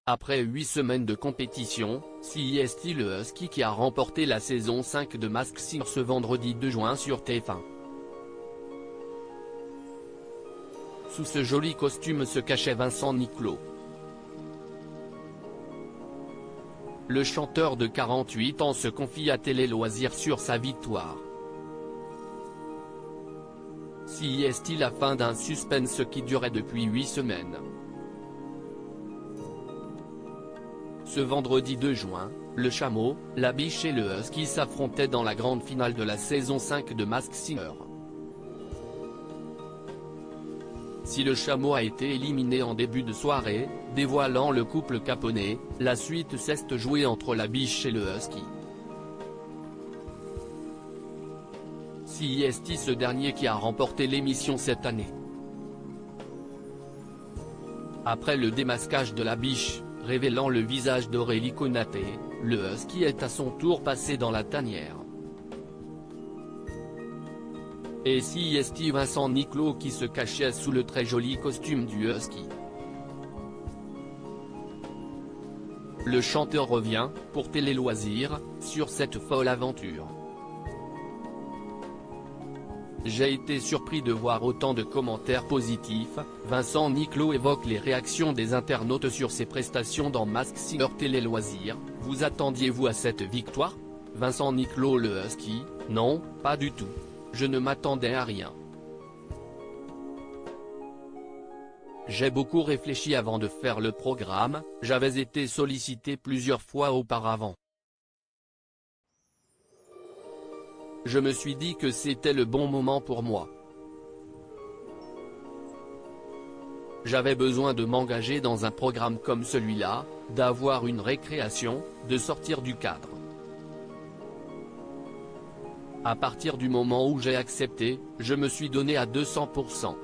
Après 8 semaines de compétition, CIST le Husky qui a remporté la saison 5 de Masked Singer ce vendredi 2 juin sur TF1. Sous ce joli costume se cachait Vincent Niclot. Le chanteur de 48 ans se confie à Télé Loisirs sur sa victoire. CIST la fin d'un suspense qui durait depuis 8 semaines. Ce vendredi 2 juin, le chameau, la biche et le husky s'affrontaient dans la grande finale de la saison 5 de Masked Singer. Si le chameau a été éliminé en début de soirée, dévoilant le couple caponné, la suite s'est jouée entre la biche et le husky. CIST ce dernier qui a remporté l'émission cette année. Après le démasquage de la biche, révélant le visage d'Aurélie Konaté, le husky est à son tour passé dans la tanière. Et CIST Vincent Niclot qui se cachait sous le très joli costume du husky. Le chanteur revient, pour Télé Loisirs, sur cette folle aventure. J'ai été surpris de voir autant de commentaires positifs. Vincent Niclot évoque les réactions des internautes sur ses prestations dans Masked Singer Télé Loisirs. Vous attendiez-vous à cette victoire? Vincent Niclot le husky: non, pas du tout. Je ne m'attendais à rien. J'ai beaucoup réfléchi avant de faire le programme, j'avais été sollicité plusieurs fois auparavant. Je me suis dit que c'était le bon moment pour moi. J'avais besoin de m'engager dans un programme comme celui-là, d'avoir une récréation, de sortir du cadre. À partir du moment où j'ai accepté, je me suis donné à 200%.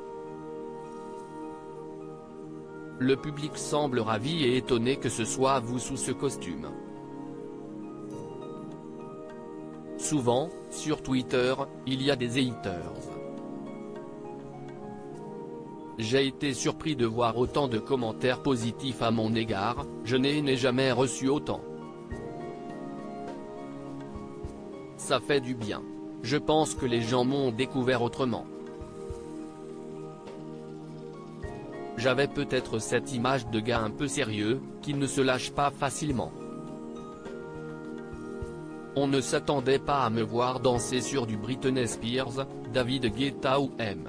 Le public semble ravi et étonné que ce soit vous sous ce costume. Souvent, sur Twitter, il y a des haters. J'ai été surpris de voir autant de commentaires positifs à mon égard, je n'ai jamais reçu autant. Ça fait du bien. Je pense que les gens m'ont découvert autrement. J'avais peut-être cette image de gars un peu sérieux, qui ne se lâche pas facilement. On ne s'attendait pas à me voir danser sur du Britney Spears, David Guetta ou M.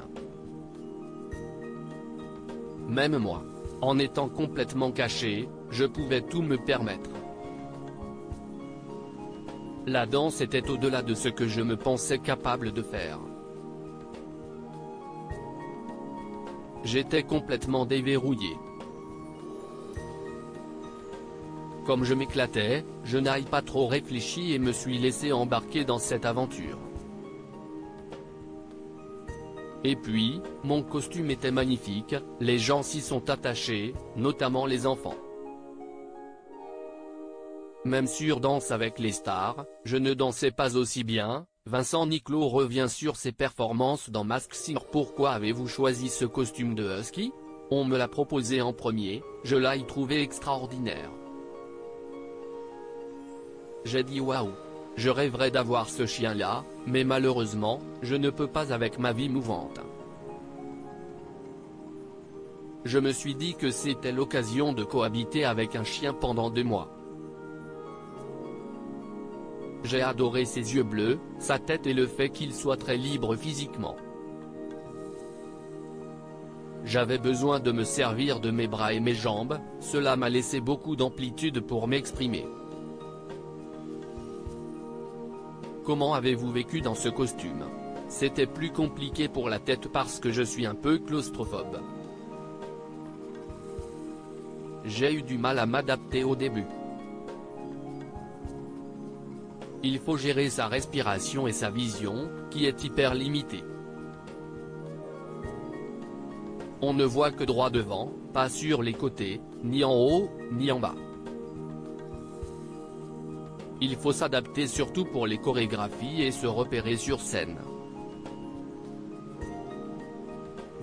Même moi. En étant complètement caché, je pouvais tout me permettre. La danse était au-delà de ce que je me pensais capable de faire. J'étais complètement déverrouillé. Comme je m'éclatais, je n'ai pas trop réfléchi et me suis laissé embarquer dans cette aventure. Et puis, mon costume était magnifique, les gens s'y sont attachés, notamment les enfants. Même sur Danse avec les stars, je ne dansais pas aussi bien. Vincent Niclot revient sur ses performances dans Masked Singer. Pourquoi avez-vous choisi ce costume de husky? On me l'a proposé en premier, je l'ai trouvé extraordinaire. J'ai dit waouh. Je rêverais d'avoir ce chien-là, mais malheureusement, je ne peux pas avec ma vie mouvante. Je me suis dit que c'était l'occasion de cohabiter avec un chien pendant 2 mois. J'ai adoré ses yeux bleus, sa tête et le fait qu'il soit très libre physiquement. J'avais besoin de me servir de mes bras et mes jambes, cela m'a laissé beaucoup d'amplitude pour m'exprimer. Comment avez-vous vécu dans ce costume? C'était plus compliqué pour la tête parce que je suis un peu claustrophobe. J'ai eu du mal à m'adapter au début. Il faut gérer sa respiration et sa vision, qui est hyper limitée. On ne voit que droit devant, pas sur les côtés, ni en haut, ni en bas. Il faut s'adapter surtout pour les chorégraphies et se repérer sur scène.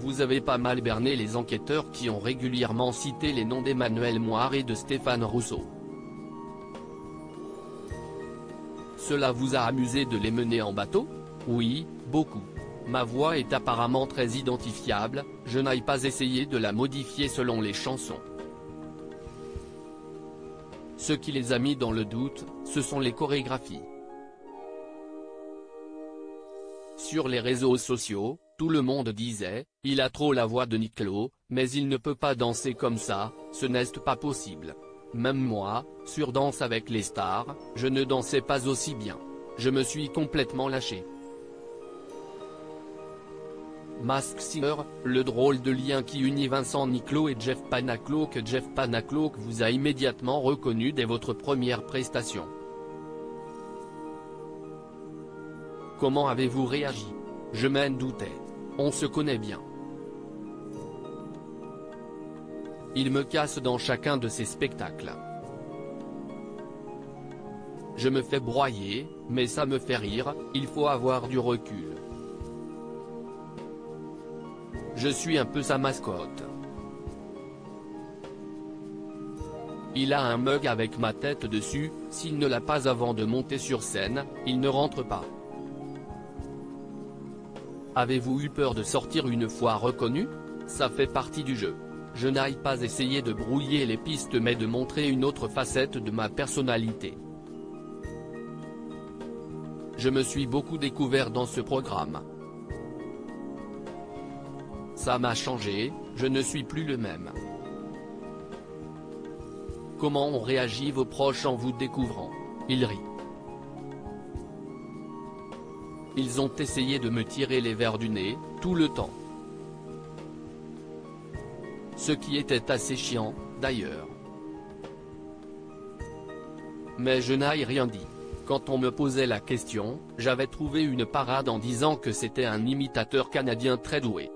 Vous avez pas mal berné les enquêteurs qui ont régulièrement cité les noms d'Emmanuel Moire et de Stéphane Rousseau. Cela vous a amusé de les mener en bateau? Oui, beaucoup. Ma voix est apparemment très identifiable, je n'aille pas essayer de la modifier selon les chansons. Ce qui les a mis dans le doute, ce sont les chorégraphies. Sur les réseaux sociaux, tout le monde disait, il a trop la voix de Niclo, mais il ne peut pas danser comme ça, ce n'est pas possible. Même moi, sur Danse avec les stars, je ne dansais pas aussi bien. Je me suis complètement lâché. Masked Singer, le drôle de lien qui unit Vincent Niclo et Jeff Panaclock. Jeff Panaclock vous a immédiatement reconnu dès votre première prestation. Comment avez-vous réagi? Je m'en doutais. On se connaît bien. Il me casse dans chacun de ses spectacles. Je me fais broyer, mais ça me fait rire, il faut avoir du recul. Je suis un peu sa mascotte. Il a un mug avec ma tête dessus, s'il ne l'a pas avant de monter sur scène, il ne rentre pas. Avez-vous eu peur de sortir une fois reconnu? Ça fait partie du jeu. Je n'aille pas essayer de brouiller les pistes mais de montrer une autre facette de ma personnalité. Je me suis beaucoup découvert dans ce programme. Ça m'a changé, je ne suis plus le même. Comment ont réagi vos proches en vous découvrant? Ils rient. Ils ont essayé de me tirer les vers du nez, tout le temps. Ce qui était assez chiant, d'ailleurs. Mais je n'ai rien dit. Quand on me posait la question, j'avais trouvé une parade en disant que c'était un imitateur canadien très doué.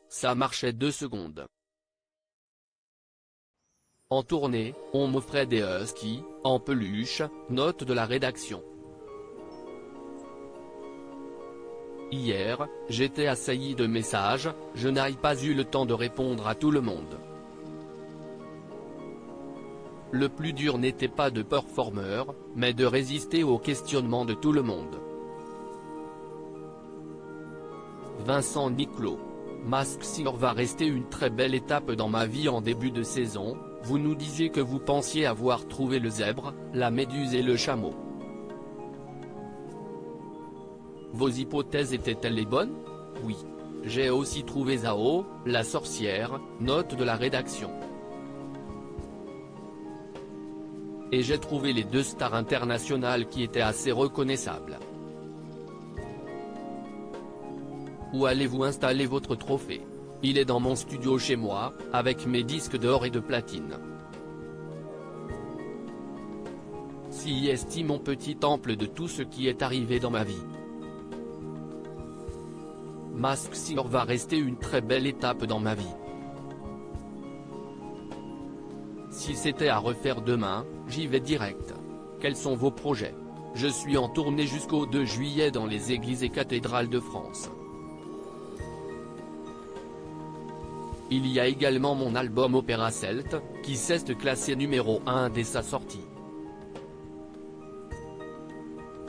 Ça marchait 2 secondes. En tournée, on m'offrait des huskies, en peluche, note de la rédaction. Hier, j'étais assailli de messages, je n'ai pas eu le temps de répondre à tout le monde. Le plus dur n'était pas de performer, mais de résister aux questionnements de tout le monde. Vincent Niclo. Masked Singer va rester une très belle étape dans ma vie en début de saison, vous nous disiez que vous pensiez avoir trouvé le zèbre, la méduse et le chameau. Vos hypothèses étaient-elles les bonnes? Oui. J'ai aussi trouvé Zao, la sorcière, note de la rédaction. Et j'ai trouvé les 2 stars internationales qui étaient assez reconnaissables. Où allez-vous installer votre trophée? Il est dans mon studio chez moi, avec mes disques d'or et de platine. Si est mon petit temple de tout ce qui est arrivé dans ma vie. Masked Singer va rester une très belle étape dans ma vie. Si c'était à refaire demain, j'y vais direct. Quels sont vos projets? Je suis en tournée jusqu'au 2 juillet dans les églises et cathédrales de France. Il y a également mon album Opéra Celte, qui s'est classé numéro 1 dès sa sortie.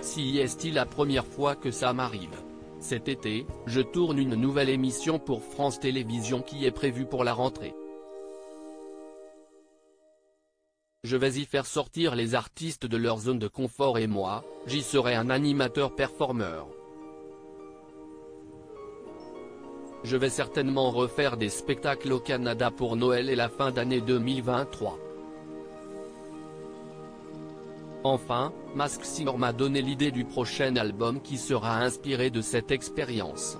Si est la première fois que ça m'arrive. Cet été, je tourne une nouvelle émission pour France Télévisions qui est prévue pour la rentrée. Je vais y faire sortir les artistes de leur zone de confort et moi, j'y serai un animateur-performeur. Je vais certainement refaire des spectacles au Canada pour Noël et la fin d'année 2023. Enfin, Masked Singer m'a donné l'idée du prochain album qui sera inspiré de cette expérience.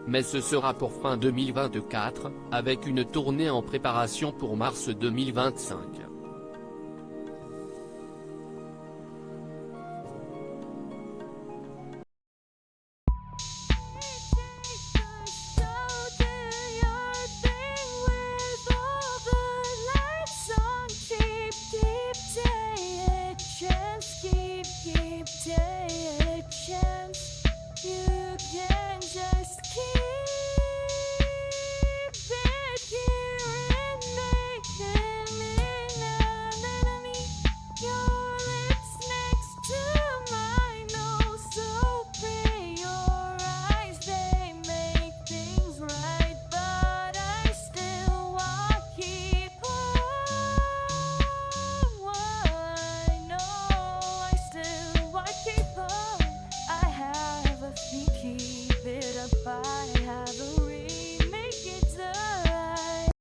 Mais ce sera pour fin 2024, avec une tournée en préparation pour mars 2025.